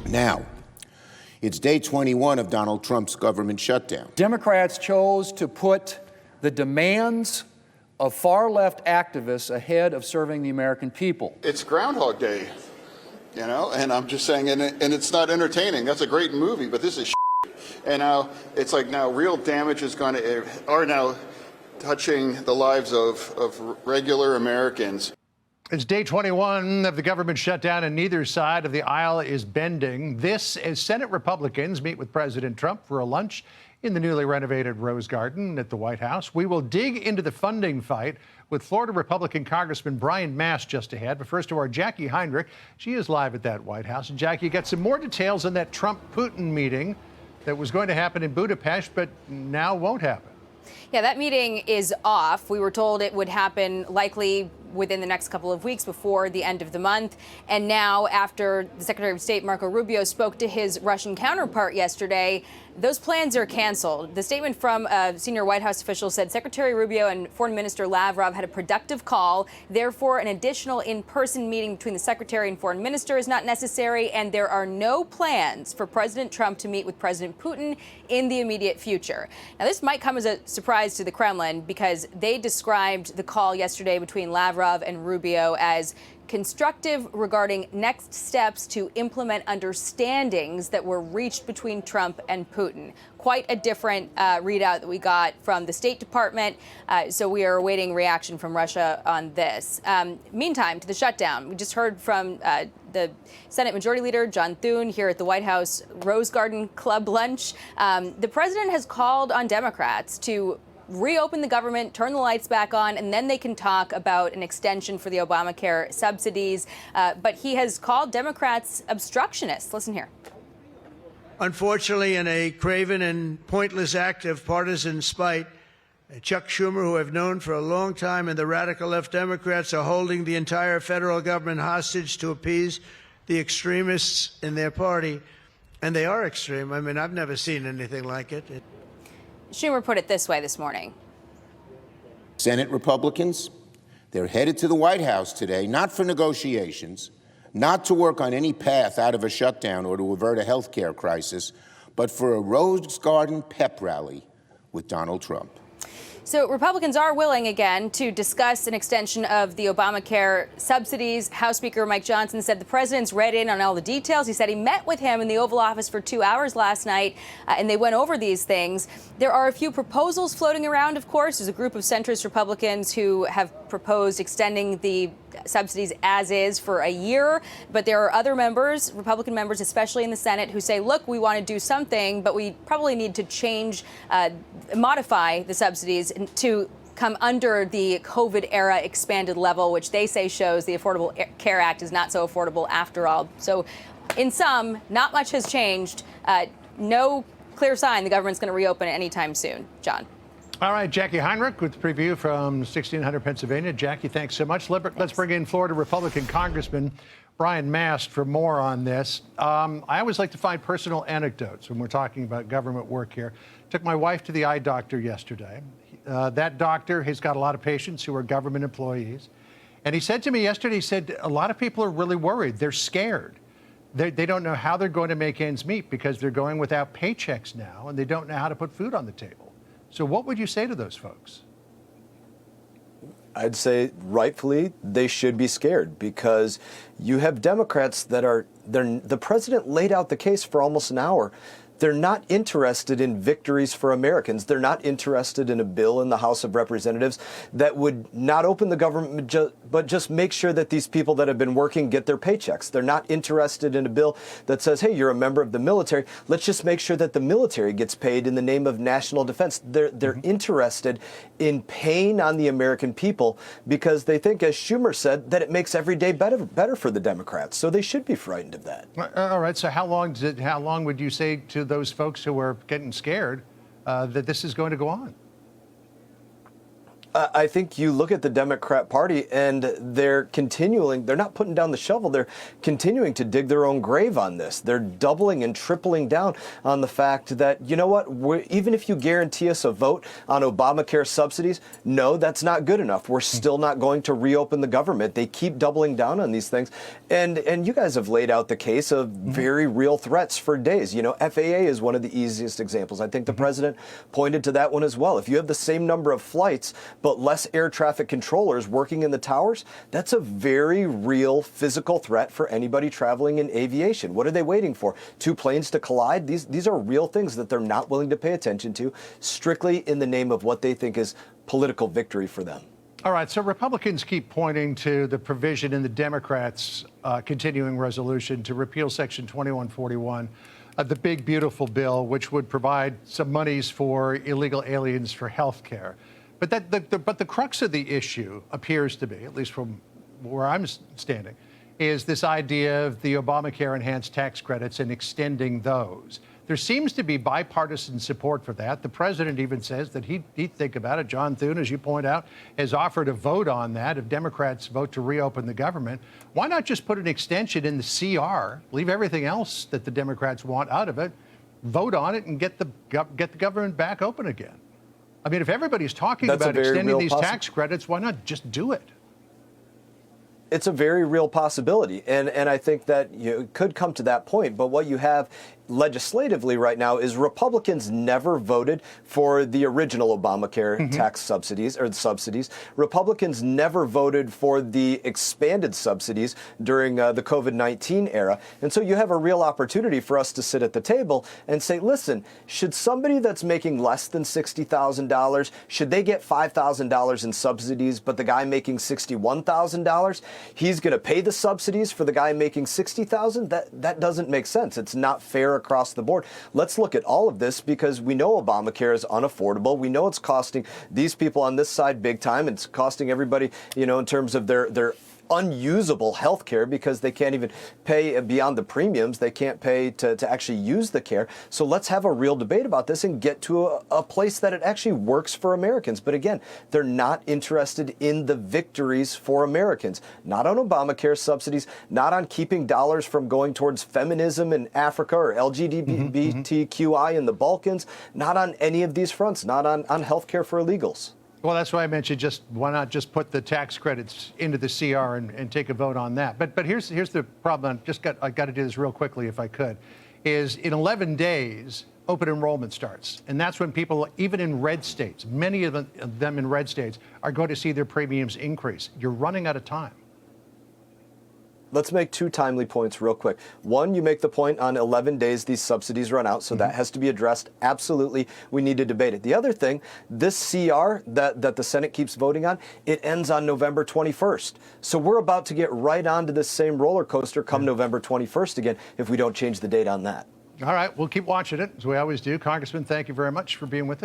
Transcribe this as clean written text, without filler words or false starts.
Now, it's day 21 of Donald Trump's government shutdown. Democrats chose to put the demands of far-left activists ahead of serving the American people. It's Groundhog Day, you know, and I'm just saying, and it's not entertaining. That's a great movie, but this is shit. And now it's like now real damage is going to, are now touching the lives of regular Americans. It's day 21 of the government shutdown, and neither side of the aisle is bending. This as Senate Republicans meet with President Trump for a lunch in the newly renovated Rose Garden at the White House. We will dig into the funding fight with Florida Republican Congressman Brian Mast just ahead. But first to our Jacqui Heinrich. She is live at that White House. And Jacqui, got some more details on that Trump-Putin meeting that was going to happen in Budapest, but now won't happen. Yeah, that meeting is off. We were told it would happen likely within the next couple of weeks before the end of the month. And now, after the Secretary of State Marco Rubio spoke to his Russian counterpart yesterday, those plans are canceled. The statement from a senior White House official said Secretary Rubio and Foreign Minister Lavrov had a productive call. Therefore, an additional in-person meeting between the Secretary and Foreign Minister is not necessary, and there are no plans for President Trump to meet with President Putin in the immediate future. Now, this might come as a surprise to the Kremlin because they described the call yesterday between Lavrov and Rubio as constructive regarding next steps to implement understandings that were reached between Trump and Putin. Quite a different readout that we got from the State Department. So we are awaiting reaction from Russia on this. Meantime, to the shutdown, we just heard from the Senate Majority Leader John Thune here at the White House Rose Garden Club lunch. The president has called on Democrats to reopen the government, turn the lights back on, and then they can talk about an extension for the Obamacare subsidies. But he has called Democrats obstructionists. Listen here. Unfortunately, in a craven and pointless act of partisan spite, Chuck Schumer, who I've known for a long time, and the radical left Democrats are holding the entire federal government hostage to appease the extremists in their party. And they are extreme. I mean, I've never seen anything like it. Schumer put it this way this morning. Senate Republicans, they're headed to the White House today, not for negotiations, not to work on any path out of a shutdown or to avert a health care crisis, but for a Rose Garden pep rally with Donald Trump. So Republicans are willing again to discuss an extension of the Obamacare subsidies. House Speaker Mike Johnson said the president's read in on all the details. He said he met with him in the Oval Office for 2 hours last night, and they went over these things. There are a few proposals floating around, of course. There's a group of centrist Republicans who have proposed extending the subsidies as is for a year. But there are other members, Republican members, especially in the Senate, who say, look, we want to do something, but we probably need to change, modify the subsidies to come under the COVID era expanded level, which they say shows the Affordable Care Act is not so affordable after all. So in sum, not much has changed. No clear sign the government's going to reopen anytime soon. John. All right, Jacqui Heinrich with the preview from 1600 Pennsylvania. Jacqui, thanks so much. Let's bring in Florida Republican Congressman Brian Mast for more on this. I always like to find personal anecdotes when we're talking about government work here. Took my wife to the eye doctor yesterday. That doctor has got a lot of patients who are government employees. And he said to me yesterday, he said, a lot of people are really worried. They're scared. They don't know how they're going to make ends meet because they're going without paychecks now, and they don't know how to put food on the table. So what would you say to those folks? I'd say rightfully they should be scared because you have Democrats that the president laid out the case for almost an hour. They're not interested in victories for Americans. They're not interested in a bill in the House of Representatives that would not open the government, but just make sure that these people that have been working get their paychecks. They're not interested in a bill that says, hey, you're a member of the military. Let's just make sure that the military gets paid in the name of national defense. They're interested in paying on the American people because they think, as Schumer said, that it makes every day better for the Democrats. So they should be frightened of that. All right. So how long would you say to those folks who are getting scared that this is going to go on? I think you look at the Democrat Party and they're not putting down the shovel, they're continuing to dig their own grave on this. They're doubling and tripling down on the fact that, you know what, even if you guarantee us a vote on Obamacare subsidies, no, that's not good enough. We're still not going to reopen the government. They keep doubling down on these things. And you guys have laid out the case of very real threats for days. You know, FAA is one of the easiest examples. I think the president pointed to that one as well. If you have the same number of flights, but less air traffic controllers working in the towers, that's a very real physical threat for anybody traveling in aviation. What are they waiting for? 2 planes to collide? These are real things that they're not willing to pay attention to, strictly in the name of what they think is political victory for them. All right, so Republicans keep pointing to the provision in the Democrats' continuing resolution to repeal Section 2141, the big, beautiful bill, which would provide some monies for illegal aliens for health care. But the crux of the issue appears to be, at least from where I'm standing, is this idea of the Obamacare enhanced tax credits and extending those. There seems to be bipartisan support for that. The president even says that he'd think about it. John Thune, as you point out, has offered a vote on that if Democrats vote to reopen the government. Why not just put an extension in the CR, leave everything else that the Democrats want out of it, vote on it, and get the government back open again? I mean, if everybody's talking about extending these tax credits, why not just do it? It's a very real possibility, and I think that you could come to that point. But what you have legislatively right now is Republicans never voted for the original Obamacare tax subsidies or the subsidies. Republicans never voted for the expanded subsidies during the COVID-19 era. And so you have a real opportunity for us to sit at the table and say, listen, should somebody that's making less than $60,000, should they get $5,000 in subsidies, but the guy making $61,000, he's going to pay the subsidies for the guy making $60,000? That doesn't make sense. It's not fair across the board. Let's look at all of this because we know Obamacare is unaffordable. We know it's costing these people on this side big time. It's costing everybody, you know, in terms of their unusable health care because they can't even pay beyond the premiums. They can't pay to actually use the care. So let's have a real debate about this and get to a place that it actually works for Americans. But again, they're not interested in the victories for Americans, not on Obamacare subsidies, not on keeping dollars from going towards feminism in Africa or LGBTQI in the Balkans, not on any of these fronts, not on health care for illegals. Well, that's why I mentioned why not just put the tax credits into the CR and take a vote on that. But here's the problem. I got to do this real quickly if I could. Is in 11 days, open enrollment starts. And that's when people, even in red states, many of them in red states, are going to see their premiums increase. You're running out of time. Let's make 2 timely points real quick. One, you make the point on 11 days these subsidies run out, so that has to be addressed. Absolutely, we need to debate it. The other thing, this CR that the Senate keeps voting on, it ends on November 21st. So we're about to get right onto this same roller coaster come November 21st again if we don't change the date on that. All right, we'll keep watching it, as we always do. Congressman, thank you very much for being with us.